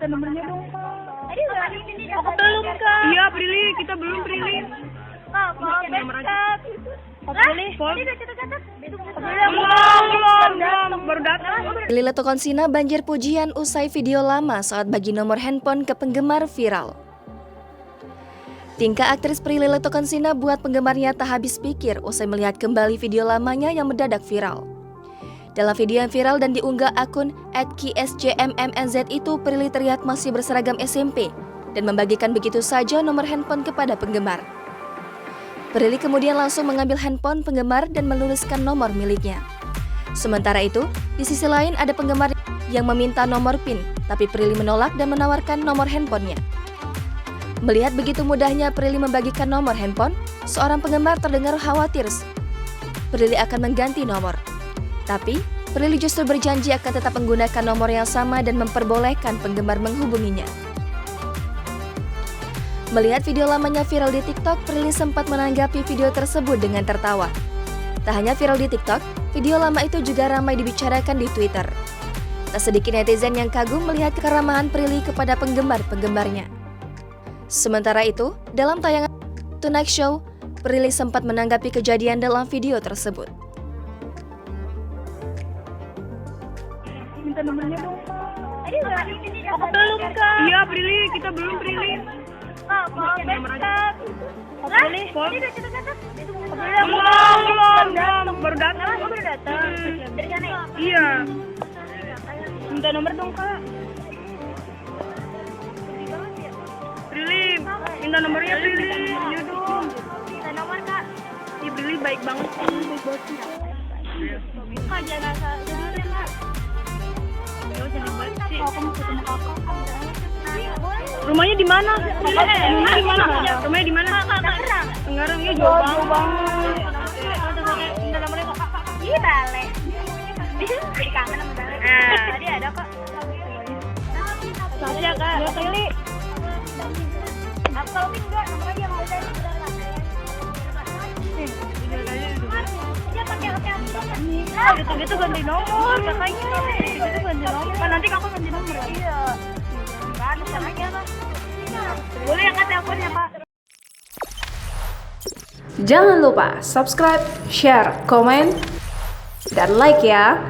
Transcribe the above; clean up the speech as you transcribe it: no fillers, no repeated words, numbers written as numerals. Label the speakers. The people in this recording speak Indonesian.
Speaker 1: Minta nomornya dong, Kak.
Speaker 2: Tadi udah ini
Speaker 1: Aku belum, Kak. Iya, Prilly. Kita belum, Prilly.
Speaker 2: Kak, mau besok.
Speaker 1: Prilly.
Speaker 2: Tadi udah catat-catat.
Speaker 1: Belum. Baru datang.
Speaker 3: Prilly Latuconsina banjir pujian usai video lama saat bagi nomor handphone ke penggemar viral. Tingkah aktris Prilly Latuconsina buat penggemarnya tak habis pikir usai melihat kembali video lamanya yang mendadak viral. Dalam video yang viral dan diunggah akun @kisjmmnz itu, Prilly terlihat masih berseragam SMP dan membagikan begitu saja nomor handphone kepada penggemar. Prilly kemudian langsung mengambil handphone penggemar dan menuliskan nomor miliknya. Sementara itu, di sisi lain ada penggemar yang meminta nomor PIN, tapi Prilly menolak dan menawarkan nomor handphonenya. Melihat begitu mudahnya Prilly membagikan nomor handphone, seorang penggemar terdengar khawatir Prilly akan mengganti nomor. Tapi, Prilly justru berjanji akan tetap menggunakan nomor yang sama dan memperbolehkan penggemar menghubunginya. Melihat video lamanya viral di TikTok, Prilly sempat menanggapi video tersebut dengan tertawa. Tak hanya viral di TikTok, video lama itu juga ramai dibicarakan di Twitter. Tak sedikit netizen yang kagum melihat keramahan Prilly kepada penggemar-penggemarnya. Sementara itu, dalam tayangan Tonight Show, Prilly sempat menanggapi kejadian dalam video tersebut.
Speaker 1: Minta nomornya dong, Kak.
Speaker 2: Tadi udah ini.
Speaker 1: Aku belum, Kak. Iya, Prilly. Kita belum, Prilly.
Speaker 2: Kak, mau besok.
Speaker 1: Prilly.
Speaker 2: Tadi udah catat-catat.
Speaker 1: Belum. Baru datang.
Speaker 2: Baru datang. Dari sana ya?
Speaker 1: Iya. Minta nomor dong, Kak. Prilly, minta nomornya, Prilly. Iya dong.
Speaker 2: Minta nomor, Kak.
Speaker 1: Ih, Prilly baik banget sih.
Speaker 2: Kak, jangan asal dengerin, Kak.
Speaker 1: Jangan banget sih.
Speaker 2: Aku mau ketemu kakak.
Speaker 1: Rumahnya di mana? Rumahnya di mana? Rumahnya di mana?
Speaker 2: Tangerang.
Speaker 1: Tangerang, ya jauh banget.
Speaker 2: Minta nomornya kok, Kak. Ih, balik. Jadi kangen sama balik. Tadi ada kok.
Speaker 1: Makasih ya, Kak.
Speaker 2: Prilly. Kalau enggak, nomor aja nggak usah. Dia pakai
Speaker 1: Gitu ganti nomor, kakaknya. Gitu ganti nomor. Nanti kakak ganti nomor.
Speaker 2: Iya. Kan, sama aja, Pak. Boleh angkat teleponnya, Pak.
Speaker 4: Jangan lupa subscribe, share, komen, dan like ya.